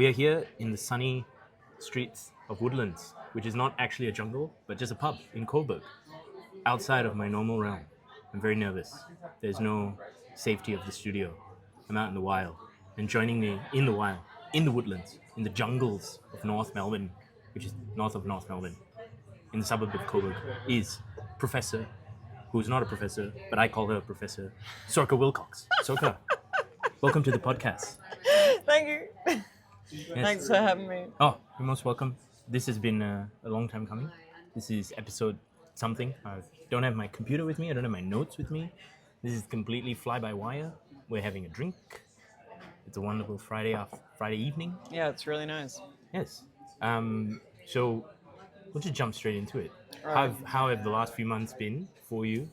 We are here in the sunny streets of Woodlands, which is not actually a jungle, but just a pub in Coburg, outside of my normal realm. I'm very nervous. There's no safety of the studio. I'm out in the wild. And joining me in the wild, in the woodlands, in the jungles of North Melbourne, which is north of North Melbourne, in the suburb of Coburg, is Professor, who's not a professor, but I call her Professor, Sorcha Wilcox. Sorcha, welcome to the podcast. Thank you. Yes. Thanks for having me. Oh, you're most welcome. This has been a long time coming. This is episode something. I don't have my computer with me. I don't have my notes with me. This is completely fly-by-wire. We're having a drink. It's a wonderful Friday evening. Yeah, it's really nice. Yes. So we'll just jump straight into it. Right. How have the last few months been for you,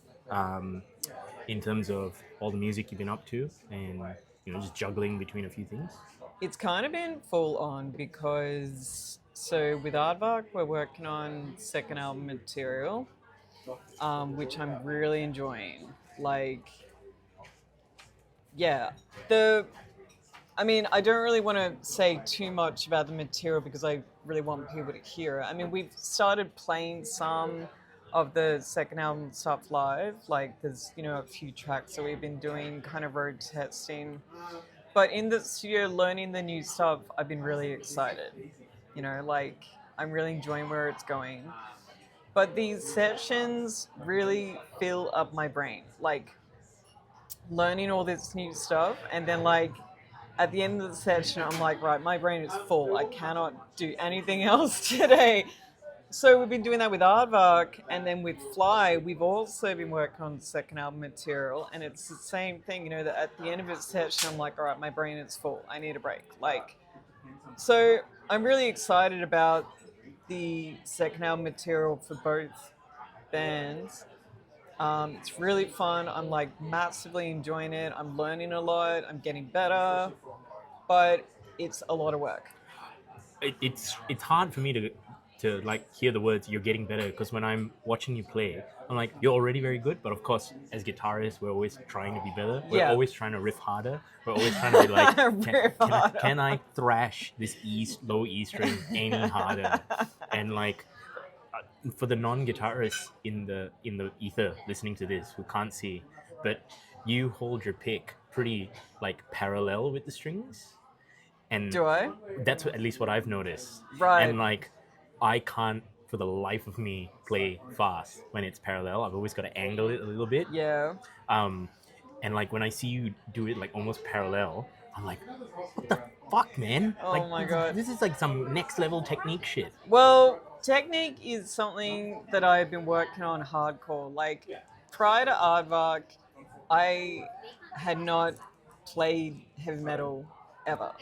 in terms of all the music you've been up to, and just juggling between a few things? It's kind of been full on because, so with Aardvark, we're working on second album material, which I'm really enjoying. I don't really want to say too much about the material because I really want people to hear it. I mean, we've started playing some of the second album stuff live. There's, a few tracks that we've been doing, kind of road testing. But in the studio, learning the new stuff, I've been really excited. I'm really enjoying where it's going. But these sessions really fill up my brain. Learning all this new stuff, and then at the end of the session, I'm like, right, my brain is full. I cannot do anything else today. So we've been doing that with Aardvark, and then with F.L.Y, we've also been working on second album material, and it's the same thing, that at the end of a session, I'm like, all right, my brain is full. I need a break. So I'm really excited about the second album material for both bands. It's really fun. I'm massively enjoying it. I'm learning a lot. I'm getting better, but it's a lot of work. It's hard for me to hear the words "you're getting better," because when I'm watching you play, I'm like, you're already very good, but of course, as guitarists, we're always trying to be better. We're always trying to riff harder. We're always trying to be like, can I thrash this low E string any harder? And for the non-guitarists in the ether listening to this who can't see, but you hold your pick pretty parallel with the strings. And do I? That's at least what I've noticed. Right. And I can't for the life of me play fast when it's parallel. I've always got to angle it a little bit. Yeah. And when I see you do it almost parallel, I'm like, what the fuck, man? Oh my God. This is some next level technique shit. Well, technique is something that I've been working on hardcore. Prior to Aardvark, I had not played heavy metal ever.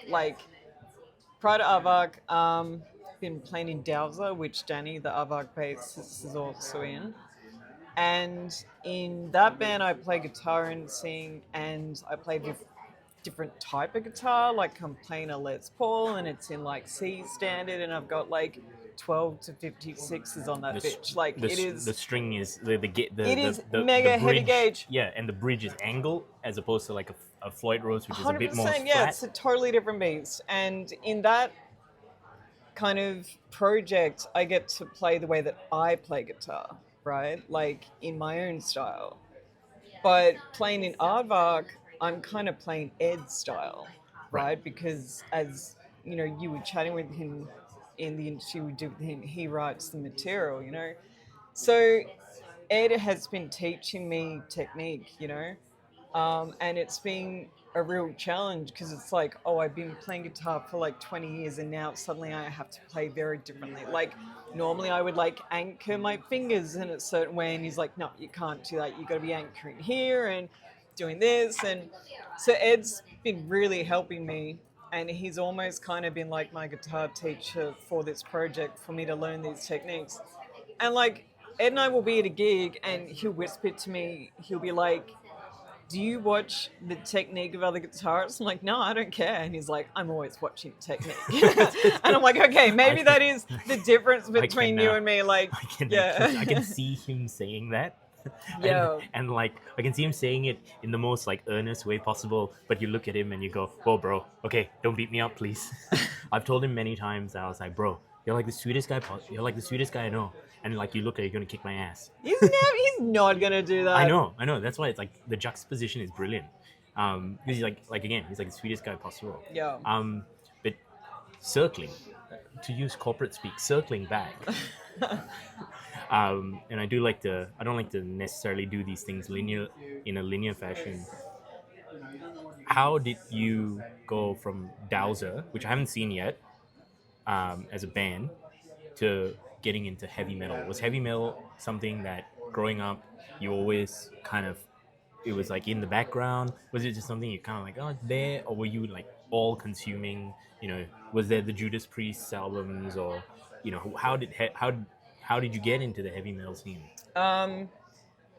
Prior to Aardvark, been playing in Dowser, which Danny, the Aardvark bassist, is also in. And in that band, I play guitar and sing, and I play different type of guitar. I'm playing a Les Paul, and it's in C standard, and I've got 12 to 56s on that bitch. It is. The string is the mega bridge, heavy gauge. Yeah, and the bridge is angled as opposed to a Floyd Rose, which is a bit more 100%, flat. yeah, it's a totally different beast. And in that kind of project, I get to play the way that I play guitar, right? In my own style. But playing in Aardvark, I'm kind of playing Ed's style, right? Because as you were chatting with him in the interview we did with him, he writes the material, So Ed has been teaching me technique, and it's been a real challenge because it's I've been playing guitar for 20 years and now suddenly I have to play very differently. Normally I would anchor my fingers in a certain way, and he's like, no, you can't do that. You got to be anchoring here and doing this. And so Ed's been really helping me, and he's almost kind of been my guitar teacher for this project for me to learn these techniques. And Ed and I will be at a gig and he'll whisper to me, he'll be like, do you watch the technique of other guitarists? I'm like, no, I don't care. And he's like, I'm always watching technique. And I'm like, okay, maybe that is the difference between you and me. I can see him saying that Yeah. And like I can see him saying it in the most like earnest way possible, but you look at him and you go, "Whoa, bro, okay, don't beat me up, please." I've told him many times that I was like, "Bro, you're like the sweetest guy. You're like the sweetest guy I know." And like you look like you're gonna kick my ass. He's not gonna do that. I know. That's why it's like the juxtaposition is brilliant. Because he's like again, he's like the sweetest guy possible. Yeah. But circling, to use corporate speak, circling back. And I don't like to necessarily do these things in a linear fashion. How did you go from Dowser, which I haven't seen yet, as a band, to getting into heavy metal? Was heavy metal something that growing up you always kind of, it was like in the background? Was it just something you kind of like, oh, it's there? Or were you like all consuming, was there the Judas Priest albums, or, how did you get into the heavy metal scene?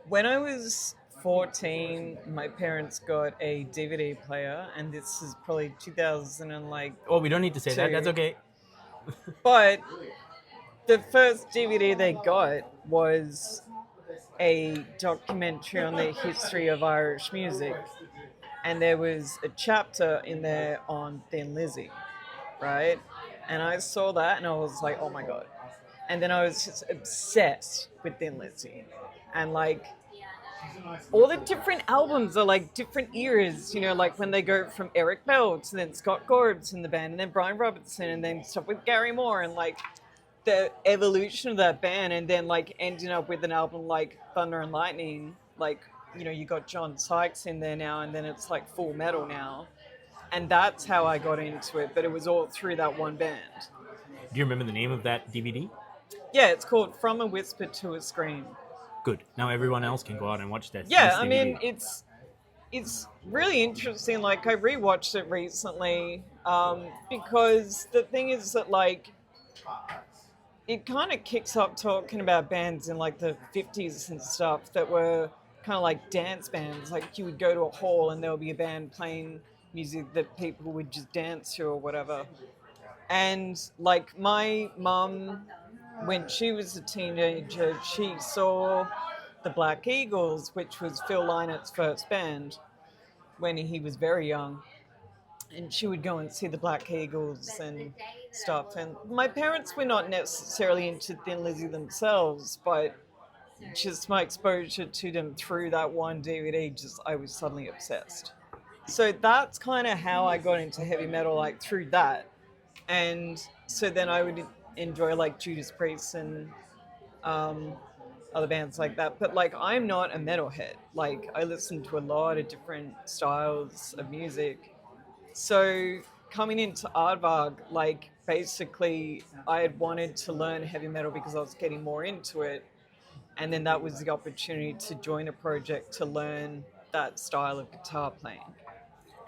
When I was 14, my parents got a DVD player, and this is probably 2000 and like. Oh, we don't need to say that. That's okay. But the first DVD they got was a documentary on the history of Irish music, and there was a chapter in there on Thin Lizzy, right? And I saw that and I was like, oh my god. And then I was just obsessed with Thin Lizzy, and like all the different albums are like different eras, like when they go from Eric Bell to then Scott Garbed in the band, and then Brian Robertson, and then stuff with Gary Moore, and like the evolution of that band, and then like ending up with an album like Thunder and Lightning, like, you got John Sykes in there now, and then it's like full metal now. And that's how I got into it, but it was all through that one band. Do you remember the name of that DVD? Yeah, it's called From a Whisper to a Scream. Good. Now everyone else can go out and watch that. Yeah, I mean, it's really interesting. Like, I rewatched it recently, because the thing is that, like, it kind of kicks up talking about bands in like the 50s and stuff that were kind of like dance bands. Like, you would go to a hall and there would be a band playing music that people would just dance to or whatever. And like my mum, when she was a teenager, she saw the Black Eagles, which was Phil Lynot's first band, when he was very young. And she would go and see the Black Eagles and stuff. And my parents were not necessarily into Thin Lizzy themselves, but just my exposure to them through that one DVD, I was suddenly obsessed. So that's kind of how I got into heavy metal, like through that. And so then I would enjoy like Judas Priest and other bands like that. But like, I'm not a metalhead. Like, I listen to a lot of different styles of music. So coming into Aardvark, like, basically I had wanted to learn heavy metal because I was getting more into it. And then that was the opportunity to join a project to learn that style of guitar playing.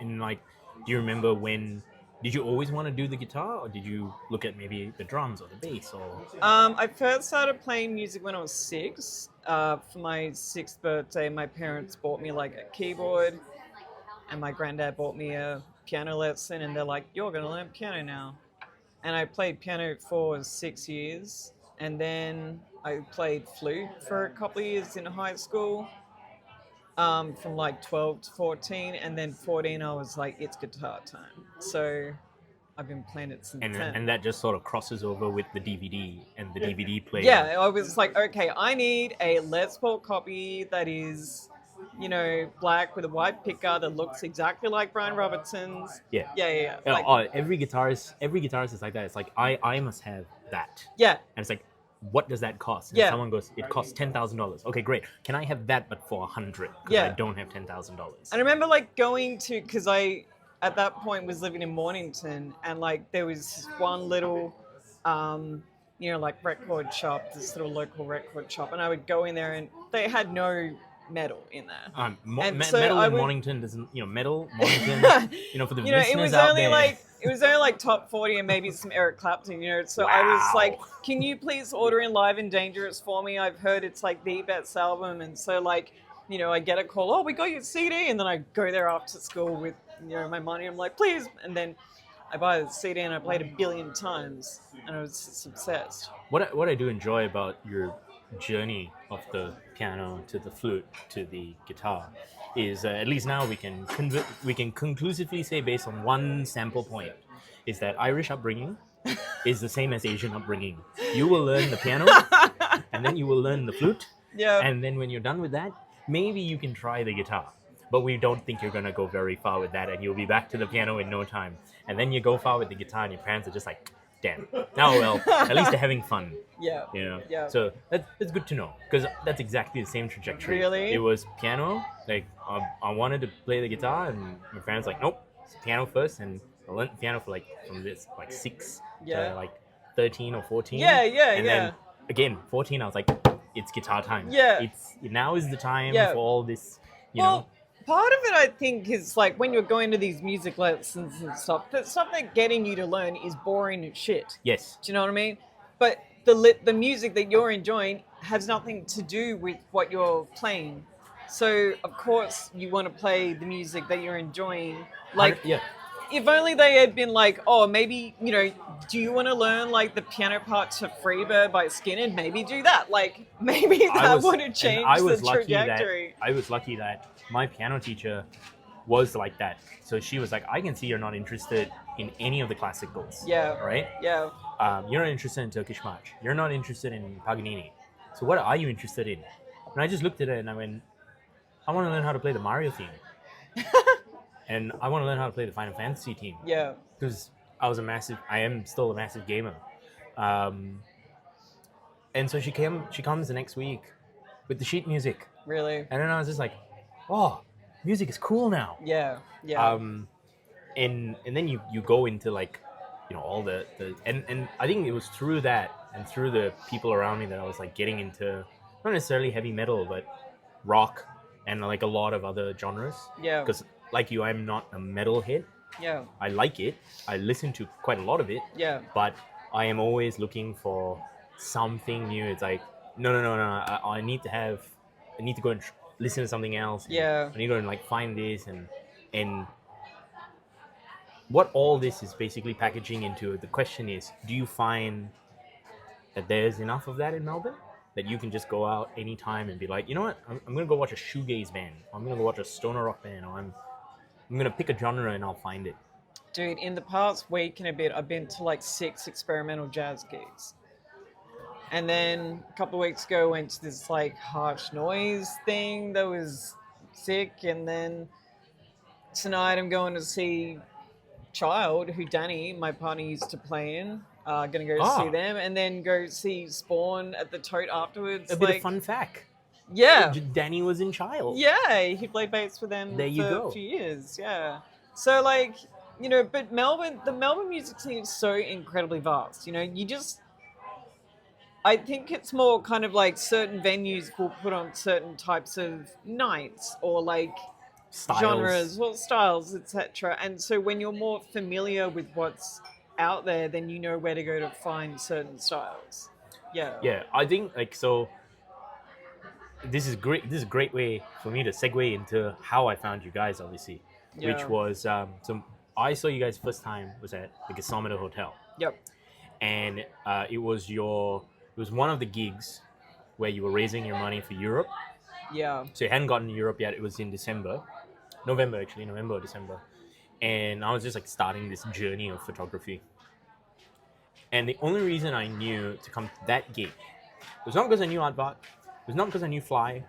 And like, do you remember did you always want to do the guitar, or did you look at maybe the drums or the bass? Or I first started playing music when I was 6. For my 6th birthday, my parents bought me like a keyboard, and my granddad bought me a piano lesson, and they're like, you're going to learn piano now. And I played piano for 6 years, and then I played flute for a couple of years in high school, from like 12 to 14, and then 14 I was like, it's guitar time. So I've been playing it since then. And that just sort of crosses over with the DVD and the DVD player. Yeah, I was like, okay, I need a Les Paul copy that is, black with a white picker that looks exactly like Brian Robertson's. Yeah. Like, every guitarist is like that. It's like, I must have that. Yeah. And it's like, what does that cost? And someone goes, it costs $10,000. Okay, great. Can I have that, but for $100? Because I don't have $10,000. And I remember like going to, because I at that point was living in Mornington, and like there was one little, like record shop, this little local record shop, and I would go in there and they had no metal in there. Metal in Mornington doesn't, metal Mornington, for the listeners out there. It was only like top 40 and maybe some Eric Clapton, So I was like, can you please order in Live and Dangerous for me? I've heard it's like the best album. And so like, I get a call, oh, we got your CD. And then I go there after school with, my money. I'm like, please. And then I buy the CD and I played 1 billion times, and I was just obsessed. What I do enjoy about journey of the piano to the flute to the guitar is at least now we can conclusively say based on one sample point is that Irish upbringing is the same as Asian upbringing. You will learn the piano, and then you will learn the flute, and then when you're done with that, maybe you can try the guitar. But we don't think you're gonna go very far with that, and you'll be back to the piano in no time. And then you go far with the guitar, and your parents are just like, "Damn, oh well, at least they're having fun." Yeah. You know. Yeah. So that's good to know because that's exactly the same trajectory. Really? It was piano. Like I wanted to play the guitar, and my parents were like, "Nope, it's piano first." And I learned piano for like from this like 6 to like 13 or 14. And then again 14, I was like, "It's guitar time." It's now is the time for all this. You know. Part of it, I think, is like when you're going to these music lessons and stuff, that stuff they're getting you to learn is boring as shit. Yes. Do you know what I mean? But the music that you're enjoying has nothing to do with what you're playing. So, of course, you want to play the music that you're enjoying. Like, if only they had been like, oh, maybe, you know, do you want to learn like the piano part to Freebird by Skinner? Maybe do that. Like, maybe that would have changed the trajectory. I was lucky that my piano teacher was like that. So she was like, I can see you're not interested in any of the classicals. Yeah. Right? Yeah. You're not interested in Turkish march. You're not interested in Paganini. So what are you interested in? And I just looked at it and I went, I want to learn how to play the Mario theme. And I want to learn how to play the Final Fantasy theme. Yeah. Because I am still a massive gamer. And so she comes the next week with the sheet music. Really? And then I was just like, oh, music is cool now. Yeah. Yeah. And then you go into like, you know, all the and I think it was through that and through the people around me that I was like getting into not necessarily heavy metal, but rock and like a lot of other genres. Yeah. Because like you, I'm not a metalhead. Yeah. I like it. I listen to quite a lot of it. Yeah. But I am always looking for something new. It's like, no. I need to go and listen to something else. Yeah. I need to go and like find this and what all this is basically packaging into. The question is, do you find that there's enough of that in Melbourne? That you can just go out anytime and be like, you know what, I'm going to go watch a shoegaze band. I'm going to go watch a stoner rock band. Or I'm going to pick a genre and I'll find it. Dude, in the past week and a bit, I've been to like 6 experimental jazz gigs. And then a couple of weeks ago, I went to this like harsh noise thing that was sick. And then tonight I'm going to see Child, who Danny, my partner, used to play in. Gonna go see them and then go see Spawn at the Tote afterwards. A bit of fun fact. Yeah. Danny was in Child. Yeah, he played bass with them for a few years. Yeah. So like, you know, but the Melbourne music scene is so incredibly vast. You know, I think it's more kind of like certain venues will put on certain types of nights or like genres, styles, etc. And so when you're more familiar with what's out there, then you know where to go to find certain styles. Yeah, I think like so this is a great way for me to segue into how I found you guys, obviously, which was so I saw you guys first time was at the Gasometer Hotel. Yep. And it was one of the gigs where you were raising your money for Europe. Yeah. So you hadn't gotten to Europe yet. It was in November or December. And I was just like starting this journey of photography. And the only reason I knew to come to that gig was not because I knew Aardvark. It was not because I knew F.L.Y.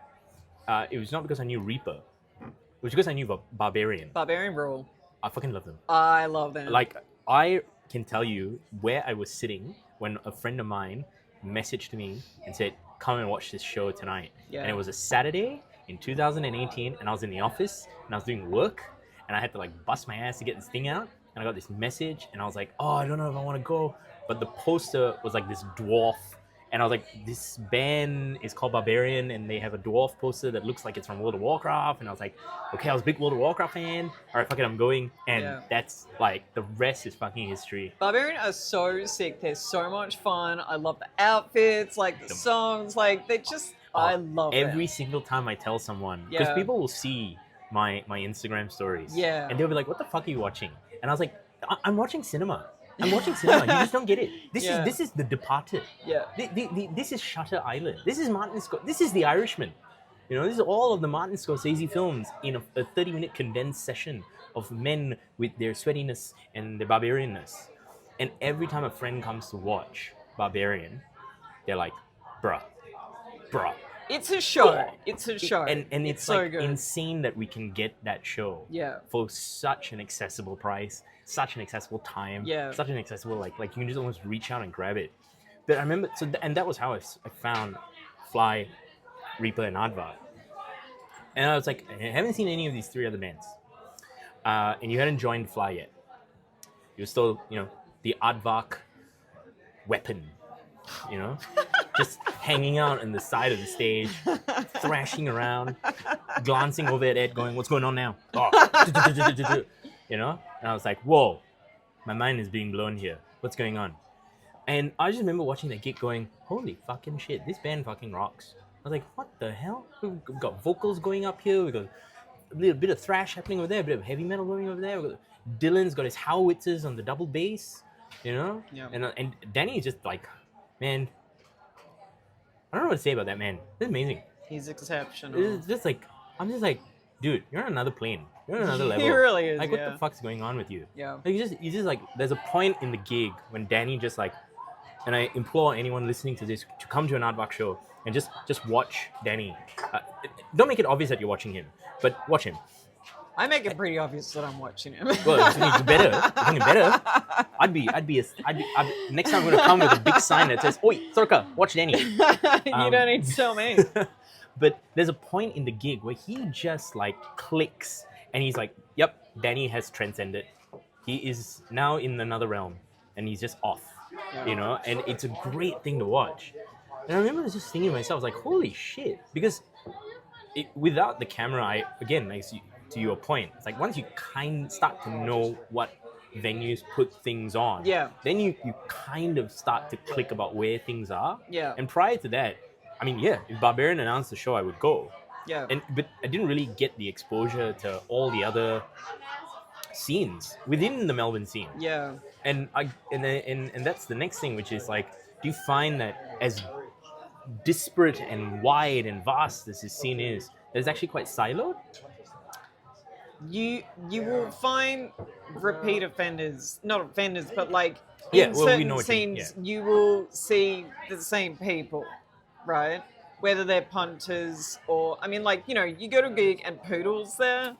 It was not because I knew Reaper. It was because I knew Barbarian. Barbarian Rule. I fucking love them. I love them. Like, I can tell you where I was sitting when a friend of mine messaged me and said, come and watch this show tonight. Yeah. And it was a Saturday in 2018, and I was in the office, and I was doing work, and I had to like bust my ass to get this thing out. And I got this message, and I was like, oh, I don't know if I want to go. But the poster was like this dwarf. And I was like, this band is called Barbarian, and they have a dwarf poster that looks like it's from World of Warcraft. And I was like, okay, I was a big World of Warcraft fan. All right, fuck it, I'm going. And that's like, the rest is fucking history. Barbarian are so sick. They're so much fun. I love the outfits, like the songs. Like, they just, I love it. Every single time I tell someone, because people will see my Instagram stories. Yeah. And they'll be like, what the fuck are you watching? And I was like, I'm watching cinema. I'm watching cinema. You just don't get it. Yeah. This is The Departed. Yeah. This is Shutter Island. This is Martin Scorsese. This is The Irishman. You know, this is all of the Martin Scorsese films in a 30-minute condensed session of men with their sweatiness and their barbarianness. And every time a friend comes to watch Barbarian, they're like, bruh. It's a show. Oh. It's a show. And it's so like good. insane that we can get that show Yeah. for such an accessible price, such an accessible time, Yeah. such an accessible, like you can just almost reach out and grab it. But I remember, and that was how I found F.L.Y, Reaper, and Aardvark. And I was like, I haven't seen any of these three other bands. And you hadn't joined F.L.Y yet. You're still, the Aardvark weapon, just hanging out on the side of the stage, thrashing around, glancing over at Ed, going, "What's going on now?" Oh. And I was like, "Whoa, my mind is being blown here. What's going on?" And I just remember watching that gig, going, "Holy fucking shit, this band fucking rocks." I was like, "What the hell? We've got vocals going up here. We've got a little bit of thrash happening over there, a bit of heavy metal going over there. We've got Dylan's got his howitzers on the double bass, Yeah. And Danny is just like, man, I don't know what to say about that man. It's amazing. He's exceptional. It's just like, I'm just like, dude, you're on another plane. You're on another level. He really is. Like, yeah. what the fuck's going on with you? Yeah. Like, you just like, there's a point in the gig when Danny just like, and I implore anyone listening to this to come to an Aardvark show and just watch Danny. Don't make it obvious that you're watching him, but watch him. I make it pretty obvious that I'm watching him. Well, it's better. I'd be next time I'm gonna come with a big sign that says, "Oi, Sorcha, watch Danny." You don't need to tell me. But there's a point in the gig where he just like clicks and he's like, "Yep, Danny has transcended. He is now in another realm and he's just off." And it's a great thing to watch. And I remember just thinking to myself, like, holy shit, because without the camera, to your point, it's like once you start to know what venues put things on, then you kind of start to click about where things are. Yeah. And prior to that, I mean, if Barbarian announced the show, I would go. Yeah. But I didn't really get the exposure to all the other scenes within the Melbourne scene. Yeah. And that's the next thing, which is like, do you find that as disparate and wide and vast as this scene is, that it's actually quite siloed? You will find repeat offenders, not offenders, but like we in certain know what scenes, you will see the same people, right? Whether they're punters or, I mean, like, you go to a gig and Poodle's there.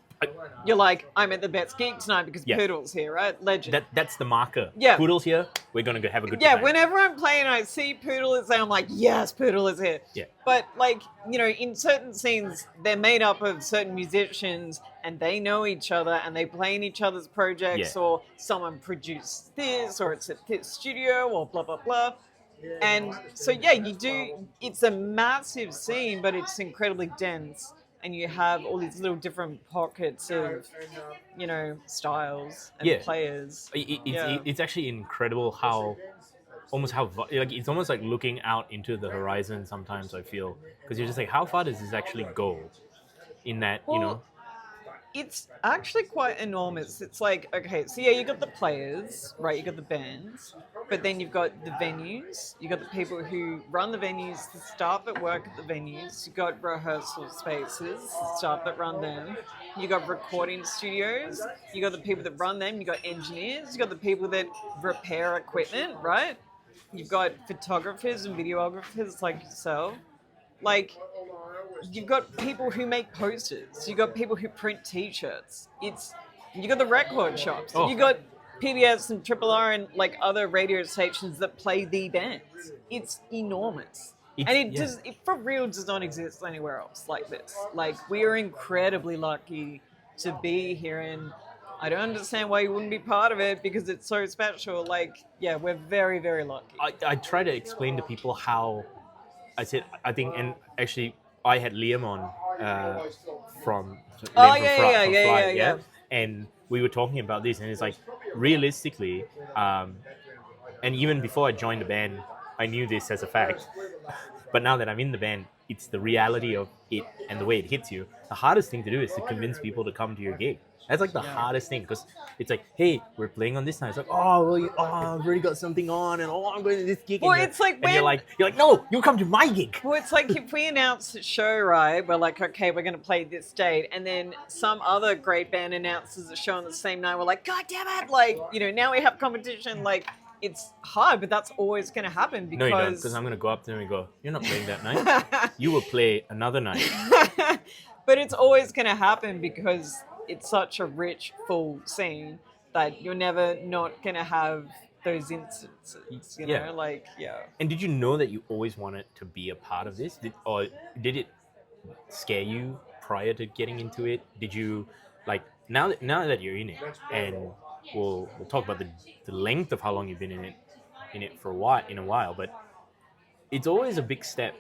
You're like, I'm at the best gig tonight because Poodle's here, right? Legend. That's the marker. Yeah. Poodle's here. We're going to go have a good time. Yeah, whenever I'm playing and I see Poodle is there, I'm like, yes, Poodle is here. Yeah. But, like, in certain scenes, they're made up of certain musicians and they know each other and they play in each other's projects or someone produced this or it's at this studio or blah, blah, blah. And so, it's a massive scene, but it's incredibly dense. And you have all these little different pockets of, styles and players. It's actually incredible it's almost like looking out into the horizon sometimes, I feel. Because you're just like, how far does this actually go in that, It's actually quite enormous. It's like, okay, so you got the players, right? You got the bands, but then you've got the venues. You got the people who run the venues, the staff that work at the venues. You got rehearsal spaces, the staff that run them. You got recording studios. You got the people that run them. You got engineers. You got the people that repair equipment, right? You've got photographers and videographers like yourself. Like, you've got people who make posters. You've got people who print T-shirts. You got the record shops. You got PBS and Triple R and like other radio stations that play the bands. It's enormous. It for real does not exist anywhere else like this. Like, we are incredibly lucky to be here, and I don't understand why you wouldn't be part of it because it's so special. Like, we're very, very lucky. I try to explain to people how I had Liam on from F.L.Y, and we were talking about this, and it's like, realistically, and even before I joined the band, I knew this as a fact. But now that I'm in the band, it's the reality of it and the way it hits you. The hardest thing to do is to convince people to come to your gig. That's like the hardest thing, because it's like, hey, we're playing on this night. It's like, oh, well, I've already got something on, and I'm going to this gig. Well, and it's like and you're like, no, you come to my gig. Well, it's like if we announce a show, right? We're like, okay, we're going to play this date, and then some other great band announces a show on the same night. We're like, God damn it! Like, now we have competition. Like, it's hard, but that's always going to happen because. No, you don't, because I'm going to go up to them and go, you're not playing that night. You will play another night. But it's always going to happen because it's such a rich, full scene that you're never not going to have those instances, you know, like, And did you know that you always wanted to be a part of this? Or did it scare you prior to getting into it? Did you, like, now that you're in it, and we'll talk about the length of how long you've been in it for a while, but it's always a big step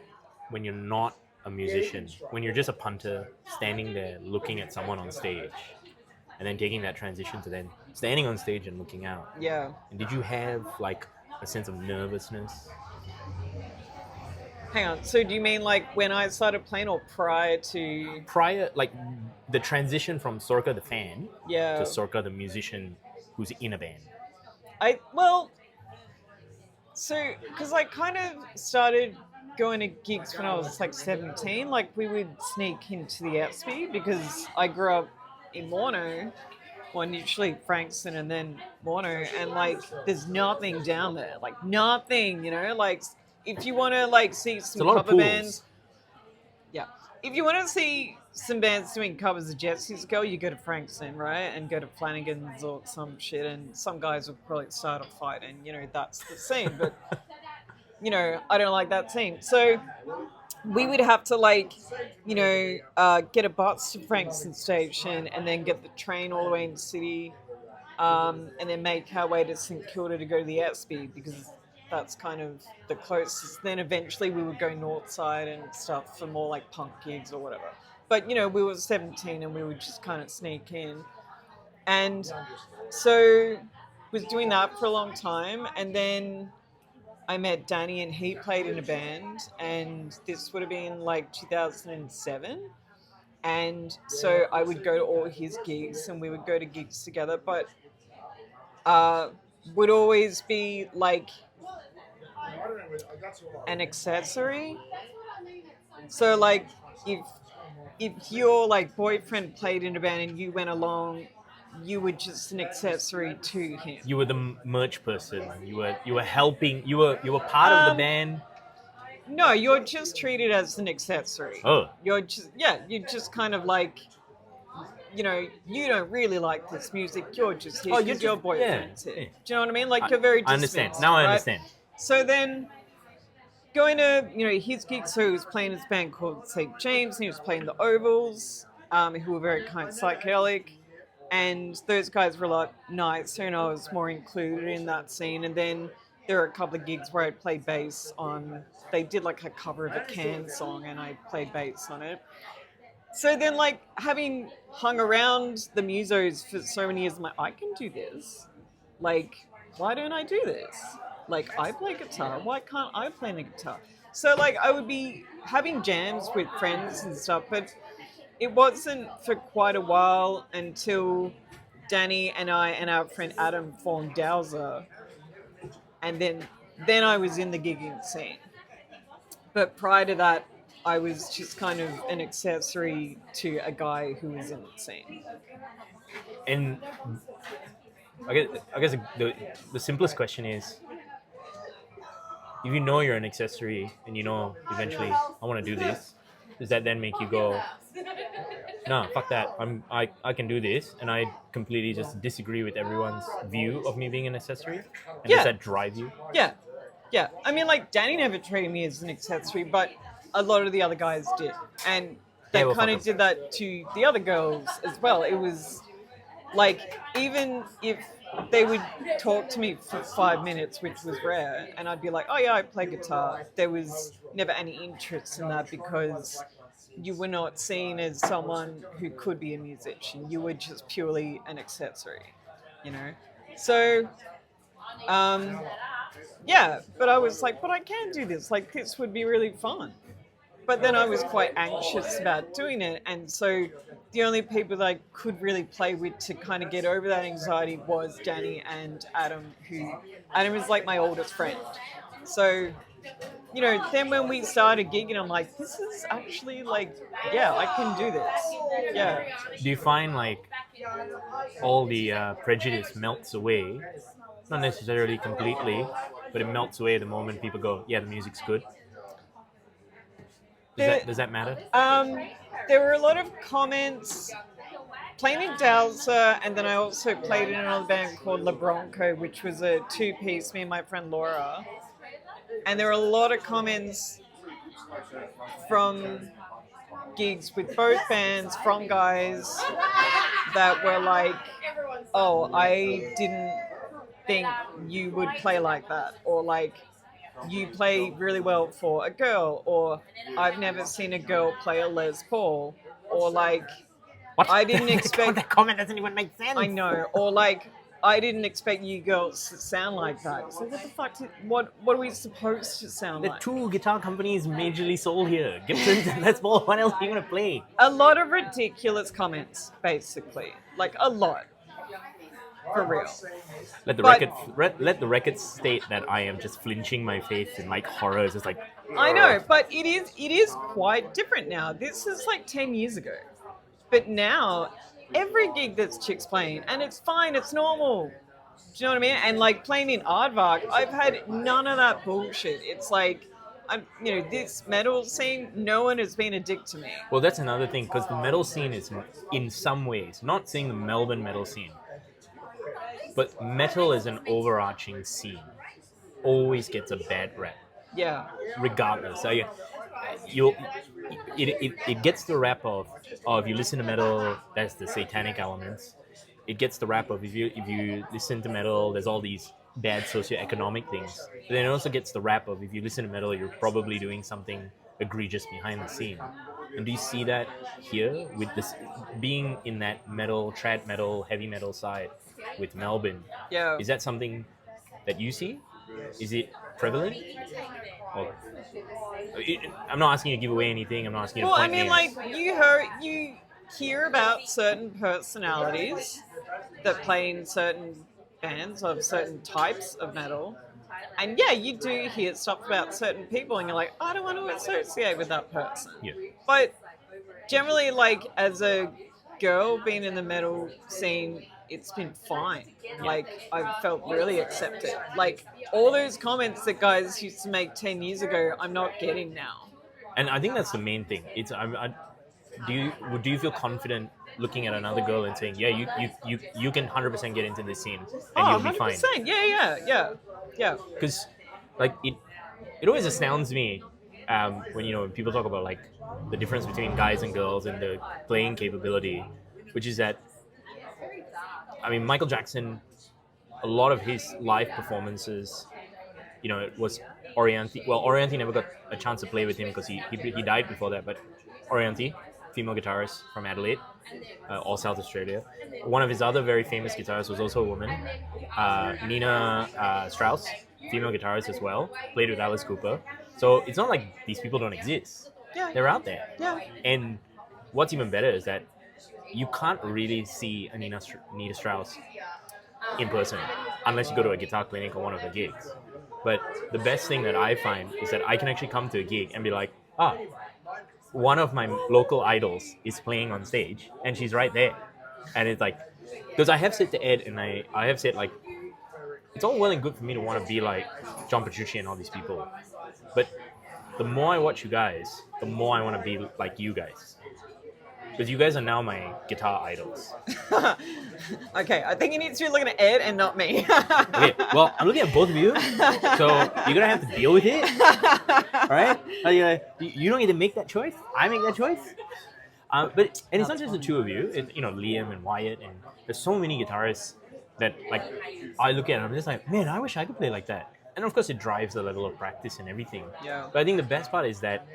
when you're not a musician, when you're just a punter standing there looking at someone on stage, and then taking that transition to then standing on stage and looking out. Yeah. And did you have like a sense of nervousness? Hang on. So do you mean like when I started playing, or prior to? Prior, like the transition from Sorcha the fan to Yeah. Sorcha the musician who's in a band. So because I kind of started going to gigs when I was like 17. Like we would sneak into the F.L.Y because I grew up in Warno, well, initially Frankston and then Warno, and like there's nothing down there, like nothing, like if you want to like see some cover bands, if you want to see some bands doing covers of Jesse's Girl, you go to Frankston, right, and go to Flanagan's or some shit, and some guys will probably start a fight, and that's the scene, but I don't like that scene, so we would have to get a bus to Frankston Station and then get the train all the way in the city, and then make our way to St Kilda to go to the F.L.Y because that's kind of the closest. Then eventually we would go north side and stuff for more like punk gigs or whatever. But we were 17 and we would just kind of sneak in. And so was doing that for a long time, and then I met Danny and he played in a band, and this would have been like 2007. And so I would go to all his gigs and we would go to gigs together, but would always be like an accessory. So like if your like boyfriend played in a band and you went along, you were just an accessory to him. You were the merch person. You were helping. You were part of the band. No, you're just treated as an accessory. Oh. You're just kind of like, you don't really like this music. You're just here because your boyfriend's here. Do you know what I mean? Like, you're very dismissed. I understand. Now I understand. So then going to, his gigs, so he was playing his band called St. James, and he was playing the Ovals, who were very kind of psychedelic. And those guys were a lot nicer, and I was more included in that scene. And then there were a couple of gigs where I played bass on, they did like a cover of a Can song, and I played bass on it. So then, like, having hung around the musos for so many years, I'm like, I can do this. Like, why don't I do this? Like, I play guitar. Why can't I play the guitar? So, like, I would be having jams with friends and stuff, but it wasn't for quite a while until Danny and I and our friend Adam formed Dowser, and then I was in the gigging scene. But prior to that, I was just kind of an accessory to a guy who was in the scene. And I guess the simplest question is, if you know you're an accessory and eventually I want to do this, does that then make you go, no, fuck that, I can do this, and I completely just disagree with everyone's view of me being an accessory? And does that drive you? Yeah. I mean, like, Danny never treated me as an accessory, but a lot of the other guys did. And they kind of did that to the other girls as well. It was like, even if they would talk to me for 5 minutes, which was rare, and I'd be like, oh yeah, I play guitar, there was never any interest in that because you were not seen as someone who could be a musician. You were just purely an accessory, So Yeah, but I was like, but I can do this. Like, this would be really fun. But then I was quite anxious about doing it. And so the only people that I could really play with to kind of get over that anxiety was Danny and Adam, who Adam is like my oldest friend. So, then when we started gigging, I'm like, this is actually like, yeah, I can do this. Yeah. Do you find like all the prejudice melts away? Not necessarily completely, but it melts away the moment people go, yeah, the music's good. Does that matter? There were a lot of comments playing in Dalsa, and then I also played in another band called La Bronco, which was a two-piece, me and my friend Laura. And there were a lot of comments from gigs with both bands from guys that were like, oh, I didn't think you would play like that, or like, you play really well for a girl, or I've never seen a girl play a Les Paul, or like, What? I didn't expect. That comment doesn't even make sense. I know, or like, I didn't expect you girls to sound like that. So what the fuck? What are we supposed to sound The like? two guitar companies majorly sold here. Gibson's and Les Paul. What else are you gonna play? A lot of ridiculous comments, basically, like a lot, for real. Let the But- let the record state that I am just flinching my face in like horror. It's just like I know, but it is quite different now. This is like 10 years ago. But now, every gig that's chicks playing, and it's fine, it's normal. Do you know what I mean? And like playing in Aardvark, I've had none of that bullshit. It's like, this metal scene, no one has been a dick to me. Well, that's another thing because the metal scene is, in some ways, not saying the Melbourne metal scene, but metal as an overarching scene always gets a bad rep, Yeah. regardless. So it gets the rap of if you listen to metal, that's the satanic elements. It gets the rap of if you listen to metal, there's all these bad socioeconomic things. But then it also gets the rap of if you listen to metal, you're probably doing something egregious behind the scene. And do you see that here with this being in that metal, trad metal, heavy metal side with Melbourne? Yeah. Is that something that you see? Is it prevalent? Or, I'm not asking you to give away anything. I'm not asking you Well, to I point mean, names. like, you hear about certain personalities that play in certain bands of certain types of metal. And yeah, you do hear stuff about certain people, and you're like, I don't want to associate with that person. Yeah. But generally, like, as a girl being in the metal scene, it's been fine. Like, I've felt really accepted. Like, all those comments that guys used to make 10 years ago, I'm not getting now. And I think that's the main thing. Do you feel confident looking at another girl and saying, yeah, you can 100% get into this scene and you'll be fine? 100%. Yeah. Because like it always astounds me when when people talk about like the difference between guys and girls and the playing capability, which is that Michael Jackson, a lot of his live performances, it was Orianthi. Well, Orianthi never got a chance to play with him because he died before that. But Orianthi, female guitarist from Adelaide, or South Australia. One of his other very famous guitarists was also a woman, Nina Strauss, female guitarist as well, played with Alice Cooper. So it's not like these people don't exist. Yeah. They're out there. Yeah. And what's even better is that you can't really see a Nina Strauss in person unless you go to a guitar clinic or one of the gigs. But the best thing that I find is that I can actually come to a gig and be like, one of my local idols is playing on stage and she's right there. And it's like, because I have said to Ed and I have said like, it's all well and good for me to want to be like John Petrucci and all these people. But the more I watch you guys, the more I want to be like you guys. Because you guys are now my guitar idols. Okay, I think you need to be looking at Ed and not me. Okay, well, I'm looking at both of you, so you're gonna have to deal with it. All right? You don't get to make that choice. I make that choice. And it's not just the two of you. Liam and Wyatt, and there's so many guitarists that like I look at and I'm just like, man, I wish I could play like that. And of course, it drives the level of practice and everything. Yeah. But I think the best part is that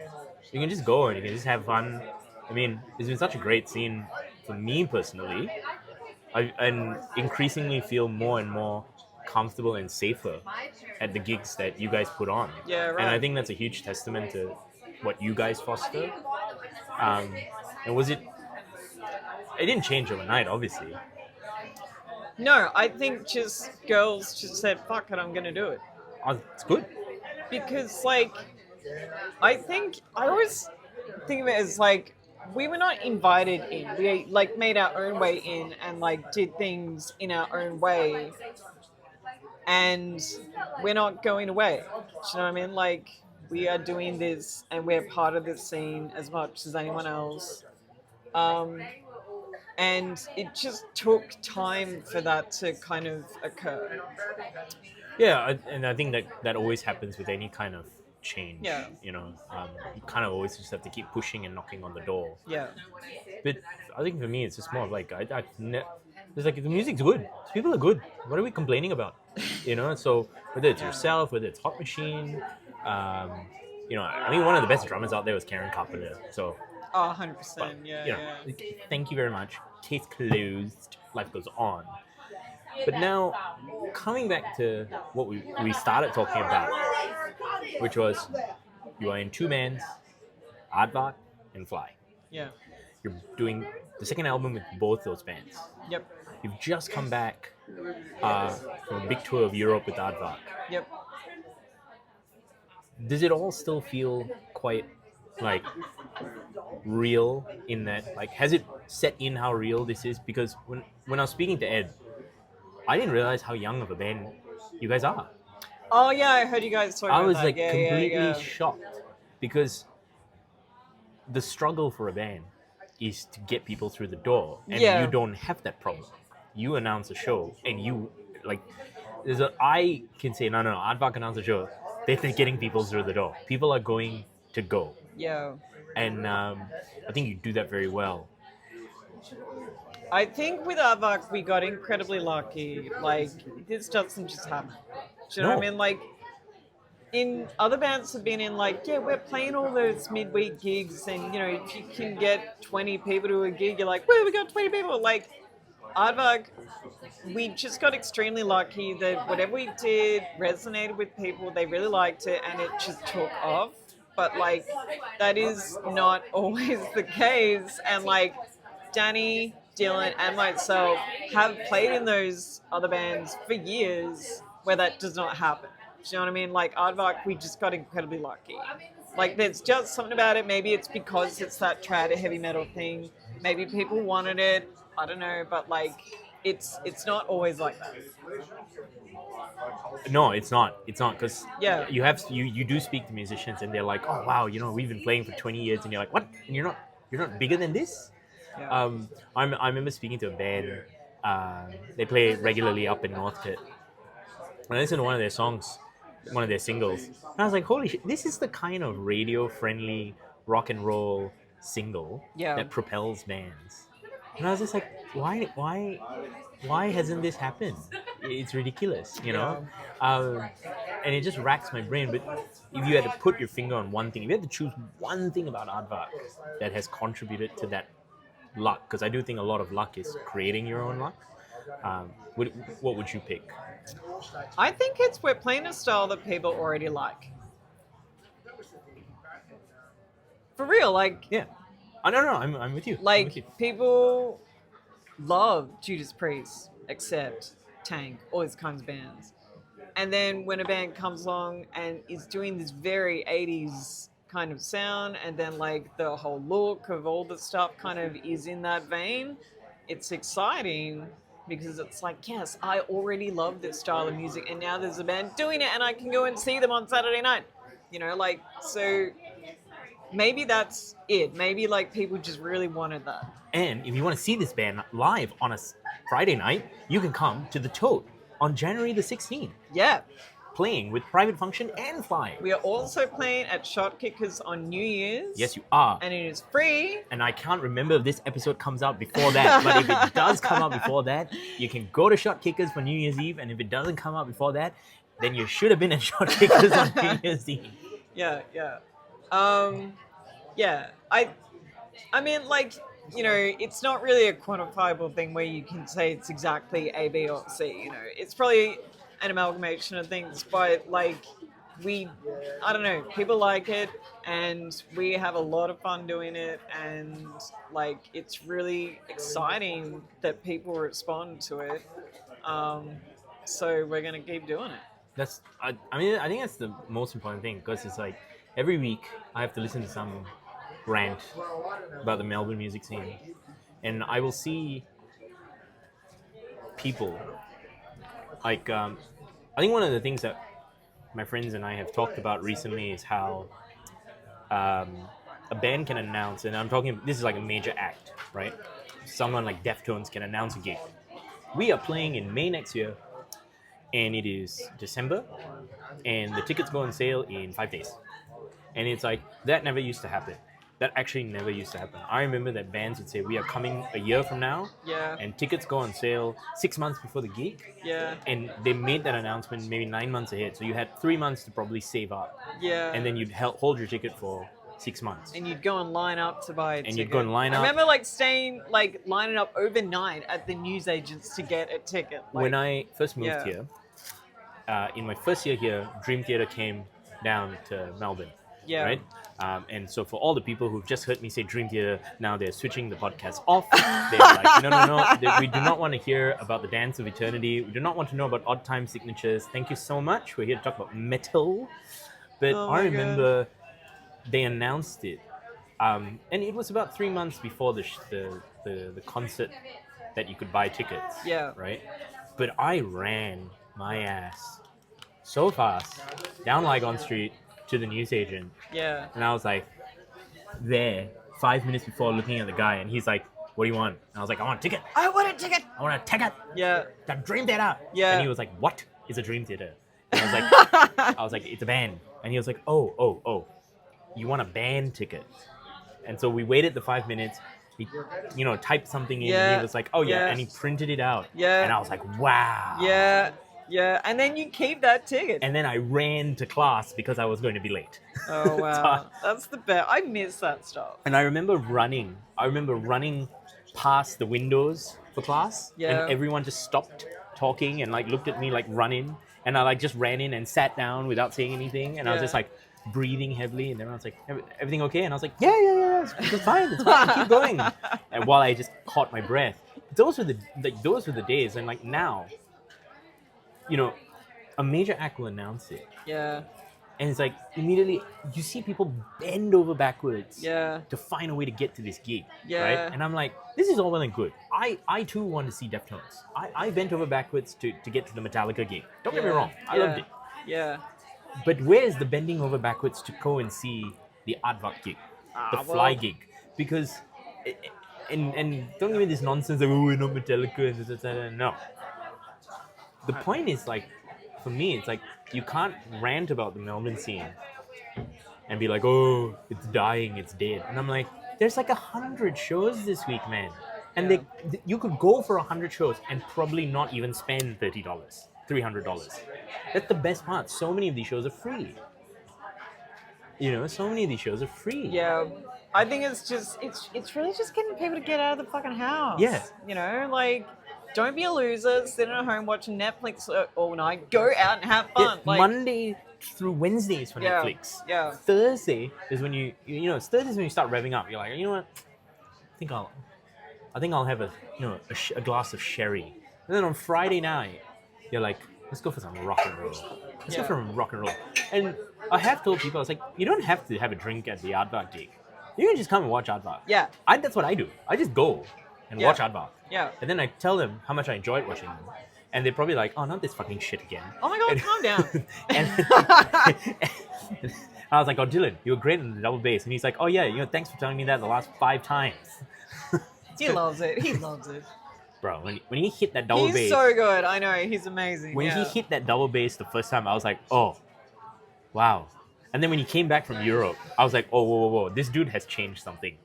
you can just go and you can just have fun. It's been such a great scene for me personally. I increasingly feel more and more comfortable and safer at the gigs that you guys put on. Yeah, right. And I think that's a huge testament to what you guys foster. And was it? It didn't change overnight, obviously. No, I think just girls just said, "Fuck it, I'm gonna do it." Oh, it's good. Because like, I always think of it as like we were not invited in. We like made our own way in and like did things in our own way, and we're not going away. Do you know what I mean? Like we are doing this, and we're part of this scene as much as anyone else. And it just took time for that to kind of occur. Yeah, and I think that always happens with any kind of change. Yeah. You know, you kind of always just have to keep pushing and knocking on the door. Yeah. But I think for me, it's just more of like it's like the music's good. People are good. What are we complaining about? You know. So whether it's yourself, whether it's Hot Machine, you know, I mean, one of the best drummers out there was Karen Carpenter. So. Oh, 100%. Yeah, you know, thank you very much. Case closed. Life goes on. But now, coming back to what we started talking about, which was you are in two bands, Aardvark and F.L.Y. Yeah. You're doing the second album with both those bands. Yep. You've just come back from a big tour of Europe with Aardvark. Yep. Does it all still feel quite like real in that, like, has it set in how real this is? Because when I was speaking to Ed, I didn't realize how young of a band you guys are. Oh yeah, I heard you guys talking I about was that. like Yeah, completely shocked because the struggle for a band is to get people through the door, and you don't have that problem. You announce a show, and you like. I can say no. Aardvark announce a show. They're getting people through the door. People are going to go. Yeah. And I think you do that very well. I think with Aardvark we got incredibly lucky. Like this doesn't just happen. Do you know what I mean? Like in other bands have been in like, yeah, we're playing all those midweek gigs, and you know, if you can get 20 people to a gig, you're like, well, we got 20 people. Like Aardvark, we just got extremely lucky that whatever we did resonated with people. They really liked it, and it just took off. But like that is not always the case, and like Danny, Dylan and myself have played in those other bands for years where that does not happen. Do you know what I mean? Like Aardvark, we just got incredibly lucky. Like there's just something about it. Maybe it's because it's that trad heavy metal thing. Maybe people wanted it. I don't know, but like it's not always like that. No, it's not. It's not because Yeah. you do speak to musicians and they're like, oh wow, you know, we've been playing for 20 years, and you're like, what? And you're not bigger than this? Yeah. I remember speaking to a band. They play regularly up in Northcote. And I listened to one of their songs, one of their singles, and I was like, holy shit, this is the kind of radio-friendly rock and roll single that propels bands. And I was just like, why hasn't this happened? It's ridiculous, you know? And it just racks my brain. But if you had to put your finger on one thing, if you had to choose one thing about Aardvark that has contributed to that luck, because I do think a lot of luck is creating your own luck, what would you pick? I think we're playing a style that people already like. For real, like Yeah. Oh, no, I'm with you. Like I'm with you. people love Judas Priest, Accept, Tank, all these kinds of bands. And then when a band comes along and is doing this very 80s kind of sound, and then like the whole look of all the stuff kind of is in that vein, it's exciting because it's like, yes, I already love this style of music, and now there's a band doing it and I can go and see them on Saturday night. You know, like, so maybe that's it. Maybe like people just really wanted that. And if you want to see this band live on a Friday night, you can come to the Toad on January the 16th. Yeah. Playing with Private Function and F.L.Y. We are also playing at Shot Kickers on New Year's. Yes, you are. And it is free. And I can't remember if this episode comes out before that, but if it does come out before that, you can go to Shot Kickers for New Year's Eve, and if it doesn't come out before that, then you should have been at Shot Kickers on New Year's Eve. Yeah. Yeah. I mean, like, you know, it's not really a quantifiable thing where you can say it's exactly A, B, or C. You know, it's probably an amalgamation of things, but like I don't know, people like it, and we have a lot of fun doing it, and like it's really exciting that people respond to it. So we're gonna keep doing it. I think that's the most important thing, because it's like every week I have to listen to some rant about the Melbourne music scene, and I will see people like I think one of the things that my friends and I have talked about recently is how a band can announce, and I'm talking, this is like a major act, right? Someone like Deftones can announce a gig. We are playing in May next year, and it is December, and the tickets go on sale in 5 days. And it's like, that never used to happen. That actually never used to happen. I remember that bands would say, we are coming a year from now, Yeah. and tickets go on sale 6 months before the gig. Yeah. And they made that announcement maybe 9 months ahead. So you had 3 months to probably save up. Yeah. And then you'd hold your ticket for 6 months. And you'd go and line up to buy a ticket. And you'd go and line up. I remember lining up overnight at the newsagents to get a ticket. When I first moved here, in my first year here, Dream Theater came down to Melbourne. Yeah. Right? And so for all the people who've just heard me say Dream Theater, now they're switching the podcast off. They're like, no. We do not want to hear about the Dance of Eternity. We do not want to know about Odd Time Signatures. Thank you so much. We're here to talk about metal. But I remember they announced it. And it was about 3 months before the concert that you could buy tickets. Yeah. Right? But I ran my ass so fast down Lygon Street to the newsagent. Yeah. And I was like, there, 5 minutes before, looking at the guy, and he's like, what do you want? And I was like, I want a ticket. I want a ticket. I want a ticket. Yeah. The Dream Theater. Yeah. And he was like, what is a Dream Theater? And I was like, it's a band. And he was like, oh, you want a band ticket? And so we waited the 5 minutes. He, typed something in, and he was like, oh yeah, and he printed it out. Yeah. And I was like, wow. Yeah. Yeah, and then you keep that ticket. And then I ran to class because I was going to be late. Oh, wow. That's the best. I miss that stuff. And I remember running past the windows for class. Yeah. And everyone just stopped talking and looked at me running. And I just ran in and sat down without saying anything. And I was just breathing heavily. And everyone's like, everything okay? And I was like, yeah. It's fine. Keep going. And while I just caught my breath. Those were the days. And now, a major act will announce it. Yeah. And it's immediately you see people bend over backwards to find a way to get to this gig. Yeah. Right? And I'm like, this is all well and good. I too want to see Deftones. I bent over backwards to get to the Metallica gig. Don't get me wrong. I loved it. Yeah. But where's the bending over backwards to go and see the Aardvark gig? The F.L.Y gig? Because, and don't give me this nonsense we're not Metallica. No. The point is for me, it's you can't rant about the Melbourne scene and be like, oh, it's dying, it's dead. And I'm like, there's 100 shows this week, man. And you could go for 100 shows and probably not even spend $30, $300. That's the best part. So many of these shows are free. So many of these shows are free. Yeah. I think it's really just getting people to get out of the fucking house. Yeah. Don't be a loser, sitting at home watching Netflix all night. Go out and have fun. Monday through Wednesday is for Netflix. Yeah. Thursday is when Thursday is when you start revving up. You're like, you know what? I think I'll have a glass of sherry. And then on Friday night, you're like, let's go for some rock and roll. Let's go for some rock and roll. And I have told people, I was like, you don't have to have a drink at the Aardvark gig. You can just come and watch Aardvark. Yeah. That's what I do. I just go and watch Aardvark. Yeah. And then I tell them how much I enjoyed watching them. And they're probably like, oh, not this fucking shit again. Oh my God, calm down. And I was like, oh, Dylan, you were great in the double bass. And he's like, oh, yeah, thanks for telling me that the last 5 times. He loves it. He loves it. Bro, when he hit that double bass. He's so good. I know. He's amazing. When he hit that double bass the first time, I was like, oh, wow. And then when he came back from Europe, I was like, oh, whoa. This dude has changed something.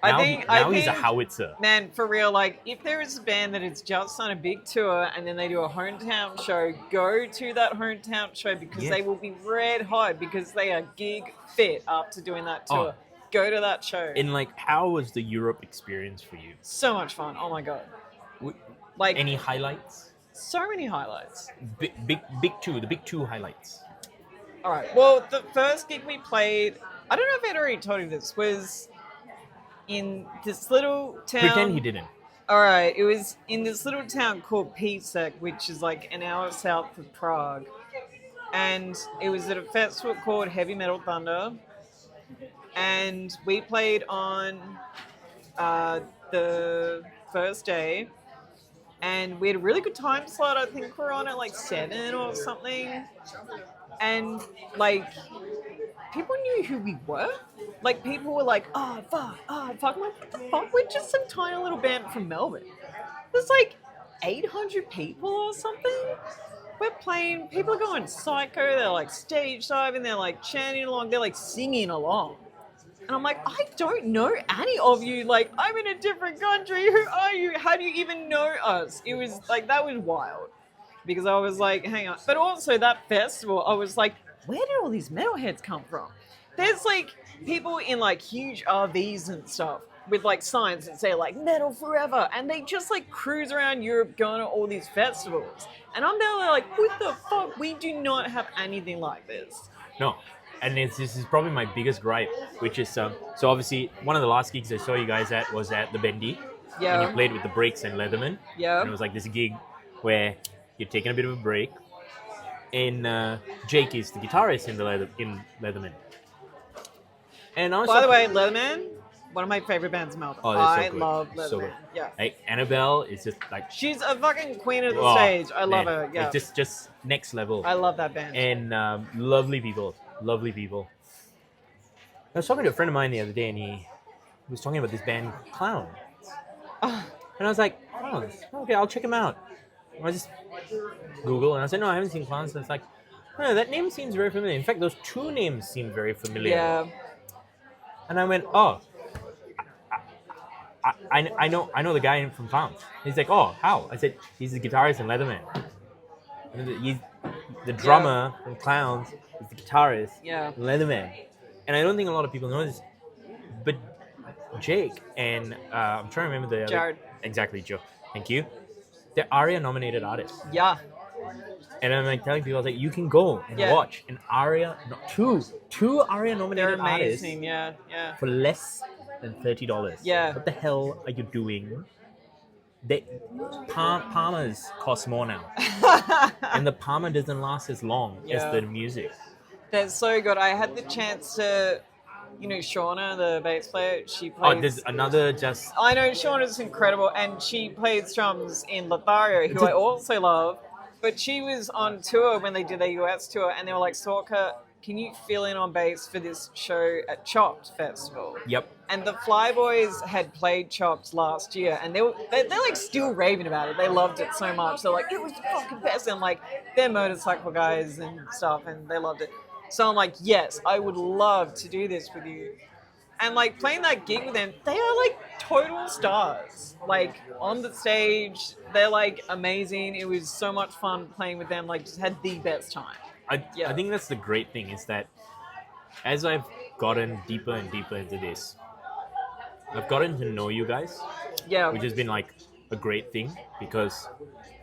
Now he's a howitzer. Man, for real, if there is a band that is just on a big tour and then they do a hometown show, go to that hometown show because they will be red hot because they are gig fit after doing that tour. Go to that show. And how was the Europe experience for you? So much fun. Oh my God. Any highlights? So many highlights. The big two highlights. All right. Well, the first gig we played, I don't know if I'd already told you this, was in this little town. Pretend he didn't. All right. It was in this little town called Písek, which is like an hour south of Prague. And it was at a festival called Heavy Metal Thunder. And we played on the first day. And we had a really good time slot. I think we're on at like 7 or something. And like, people knew who we were. Like, people were like, oh, fuck. I'm like, what the fuck? We're just some tiny little band from Melbourne. There's like 800 people or something. We're playing, people are going psycho. They're like stage diving. They're like chanting along. They're like singing along. And I'm like, I don't know any of you. Like, I'm in a different country. Who are you? How do you even know us? It was like, that was wild. Because I was like, hang on. But also that festival, I was like, where did all these metalheads come from? There's like people in like huge RVs and stuff with like signs that say like metal forever. And they just like cruise around Europe going to all these festivals. And I'm there like, what the fuck? We do not have anything like this. No. And this is probably my biggest gripe, which is, so obviously one of the last gigs I saw you guys at was at the Bendy. Yeah. And you played with the Breaks and Leatherman. Yeah. And it was like this gig where you're taking a bit of a break. And Jake is the guitarist in Leatherman. And I was By the way, Leatherman, one of my favorite bands in Melbourne. Oh, they're so I good. love So Leatherman. good. Yeah. Like Annabelle is just like She's a fucking queen of the stage. I love her. Yeah. Like just next level. I love that band. And lovely people. I was talking to a friend of mine the other day, and he was talking about this band Clown. And I was like, oh, okay, I'll check him out. I just Google, and I said, no, I haven't seen Clown. So it's like, oh, that name seems very familiar. In fact, those two names seem very familiar. Yeah. And I went, oh, I know the guy from Clowns. He's like, oh, how? I said, he's the guitarist in Leatherman. And he's the drummer from Clowns is the guitarist in Leatherman. And I don't think a lot of people know this, but Jake and I'm trying to remember the other. Jared. Exactly, Joe. Thank you. They're ARIA-nominated artists. Yeah. And I'm like telling people, I was like, you can go and watch an ARIA, two ARIA-nominated artists for less than $30. Yeah. What the hell are you doing? Palmers cost more now. And the Palmer doesn't last as long as the music. They're so good. I had the chance to, Shauna, the bass player, she plays... Oh, there's another just... I know, Shauna's incredible, and she plays drums in Lothario, who I also love. But she was on tour when they did their US tour, and they were like, Sorcha, can you fill in on bass for this show at Chopped Festival? Yep. And the Fly Boys had played Chopped last year, and they're like still raving about it. They loved it so much. They're like, it was the fucking best. And like, they're motorcycle guys and stuff, and they loved it. So I'm like, yes, I would love to do this with you. And like playing that gig with them, they are like total stars. Like on the stage, they're like amazing. It was so much fun playing with them. Like just had the best time. I think that's the great thing is that as I've gotten deeper and deeper into this, I've gotten to know you guys. Yeah. Which has been like a great thing because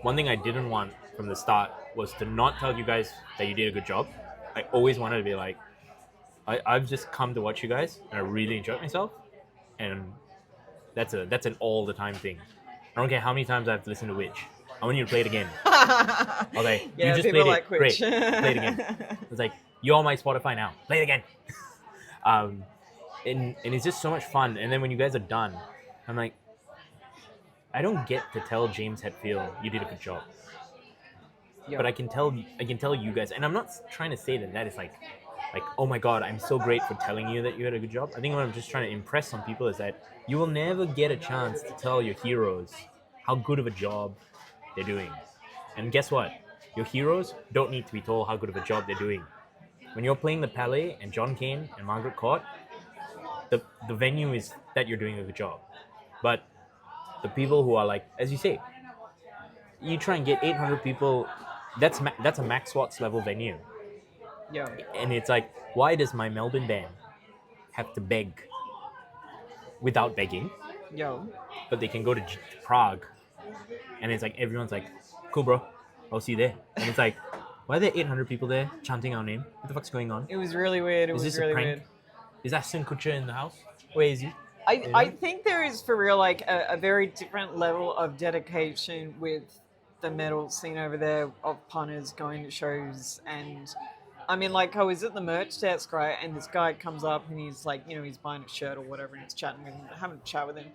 one thing I didn't want from the start was to not tell you guys that you did a good job. I always wanted to be like, I've just come to watch you guys and I really enjoyed myself, and that's an all the time thing. I don't care how many times I have to listen to Witch. I want you to play it again. Okay, yeah, you just people played like it. Witch. Great, play it again. It's like you're on my Spotify now. Play it again. And it's just so much fun. And then when you guys are done, I'm like, I don't get to tell James Hetfield you did a good job. Yeah. But I can tell you guys, and I'm not trying to say that is like, oh my God, I'm so great for telling you that you had a good job. I think what I'm just trying to impress on people is that you will never get a chance to tell your heroes how good of a job they're doing. And guess what? Your heroes don't need to be told how good of a job they're doing. When you're playing the Palais and John Cain and Margaret Court, the venue is that you're doing a good job. But the people who are like, as you say, you try and get 800 people. That's a Max Watts level venue. Yeah. And it's like, why does my Melbourne band have to beg without begging? Yo. But they can go to Prague, and it's like everyone's like, cool, bro. I'll see you there. And it's like, why are there 800 people there chanting our name? What the fuck's going on? It was really weird. It Is was this a really prank? weird. Is Ashton Kutcher in the house? Where is he? I think there is for real like a very different level of dedication with the metal scene over there of punters going to shows. And I mean, like, I was at the merch desk, right, and this guy comes up and he's like, you know, he's buying a shirt or whatever, and he's chatting with him, having a chat with him.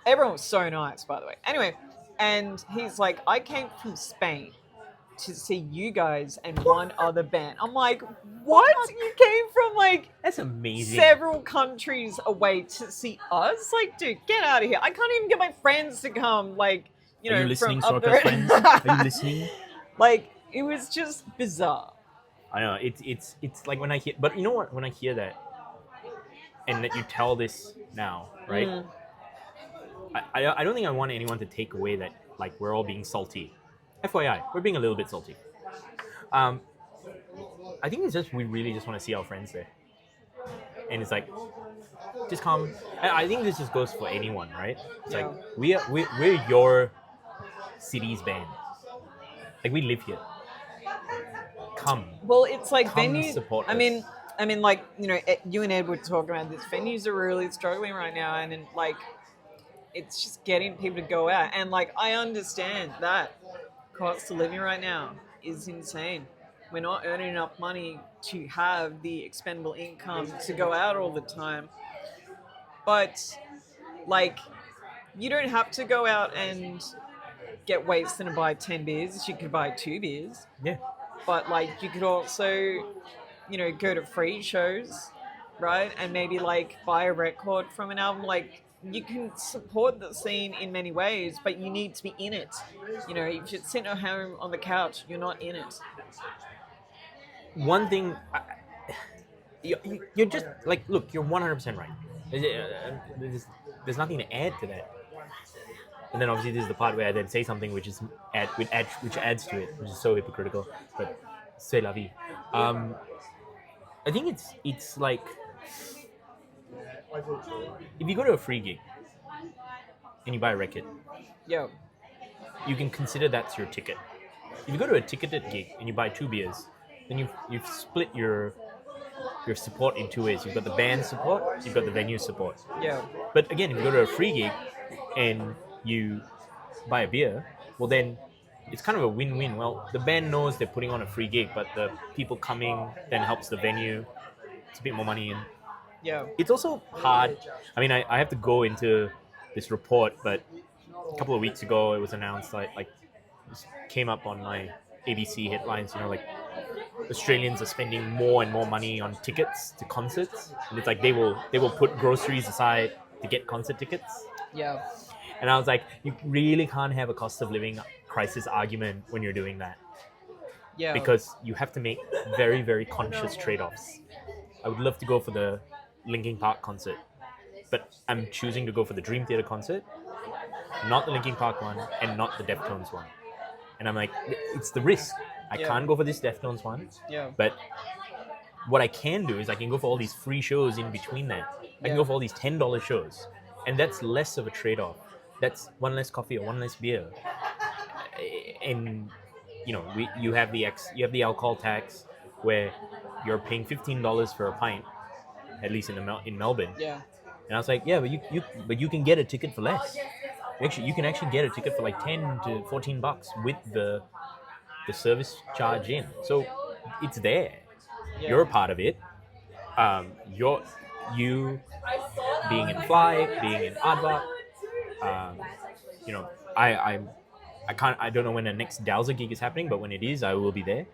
Everyone was so nice, by the way. Anyway, and he's like, I came from Spain to see you guys and one other band. I'm like, what? You came from like That's amazing. several countries away to see us? Like, dude, get out of here. I can't even get my friends to come. Like, you know, Are you listening, from up Sorcha's there. friends? Are you listening? Like, it was just bizarre. I know it's like when I hear, but you know what? When I hear that, and that you tell this now, right? I don't think I want anyone to take away that like we're all being salty. FYI, we're being a little bit salty. I think it's just we really just want to see our friends there, and it's like just come. And I think this just goes for anyone, right? It's like we're your city's band. Like we live here. Come. Well, it's like Come venues. support I us. mean, like, you know, you and Ed were talking about this. Venues are really struggling right now, and like, it's just getting people to go out. And like, I understand that cost of living right now is insane. We're not earning enough money to have the expendable income to go out all the time. But like, you don't have to go out and get wasted and buy 10 beers. You could buy 2 beers. Yeah. But like, you could also, you know, go to free shows, right? And maybe like buy a record from an album. Like, you can support the scene in many ways, but you need to be in it. You know, if you're sitting at home on the couch, you're not in it. One thing, you're just like, look, you're 100% right. There's nothing to add to that. And then obviously this is the part where I then say something which adds to it, which is so hypocritical. But c'est la vie. I think it's like if you go to a free gig and you buy a record, Yo, you can consider that's your ticket. If you go to a ticketed gig and you buy 2 beers, then you've split your support in 2 ways. You've got the band support, you've got the venue support. yo, But again, if you go to a free gig and you buy a beer, well then it's kind of a win-win. Well, the band knows they're putting on a free gig, but the people coming then helps the venue. It's a bit more money in. yo. It's also hard. I mean, I have to go into this report, but a couple of weeks ago it was announced like this came up on my ABC headlines, you know, like Australians are spending more and more money on tickets to concerts, and it's like they will put groceries aside to get concert tickets. Yo. And I was like, you really can't have a cost of living crisis argument when you're doing that, Yo. because you have to make very, very conscious trade-offs. I would love to go for the Linkin Park concert, but I'm choosing to go for the Dream Theater concert, not the Linkin Park one, and not the Deftones one. And I'm like, it's the risk. I can't go for this Deftones one, but what I can do is I can go for all these free shows in between that. I can go for all these $10 shows, and that's less of a trade-off. That's one less coffee or one less beer. And you know, you have the alcohol tax where you're paying $15 for a pint, at least in Melbourne. Yeah. And I was like, yeah, but you can get a ticket for less. You can actually get a ticket for like $10 to $14 with the service charge in. So it's there. Yeah. You're a part of it. You being in F.L.Y, being in Aardvark. You know, I don't know when the next Dowser gig is happening, but when it is, I will be there.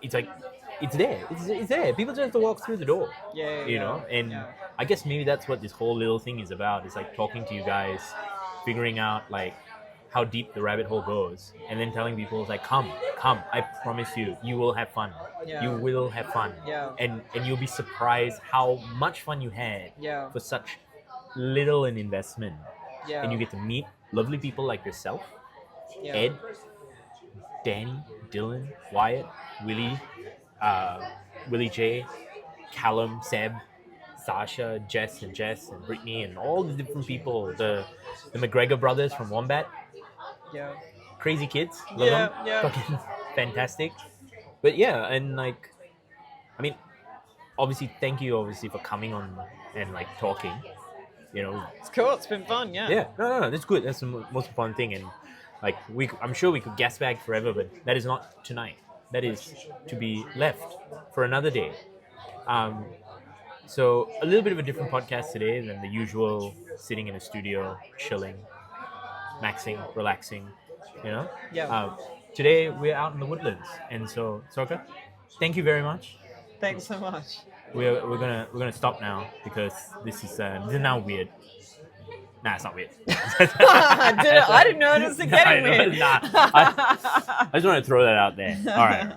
It's like, it's there. It's there. People just have to walk through the door. You know, and I guess maybe that's what this whole little thing is about. It's like talking to you guys, figuring out like how deep the rabbit hole goes, and then telling people, it's like, come, I promise you, you will have fun. You will have fun. And you'll be surprised how much fun you had for such little an investment. And you get to meet lovely people like yourself, Ed, Danny, Dylan, Wyatt, Willie, Willie J, Callum, Seb, Sasha, Jess, and Brittany, and all the different people, the McGregor brothers from Wombat. Yeah. Crazy kids. Love Yeah, them. yeah. Fucking fantastic. But yeah, and like, I mean, obviously, thank you obviously for coming on and like talking. You know, It's cool. It's been fun. Yeah. yeah, no, that's good. That's the most important thing. And like, I'm sure we could gas bag forever, but that is not tonight. That is to be left for another day. So a little bit of a different podcast today than the usual sitting in a studio, chilling, maxing, relaxing, you know? Yeah. Today we're out in the Woodlands. And so, Sorcha, thank you very much. Thanks so much. We're gonna stop now because this is now weird. Nah, it's not weird. I didn't notice it getting weird. Nah, I just want to throw that out there. All right.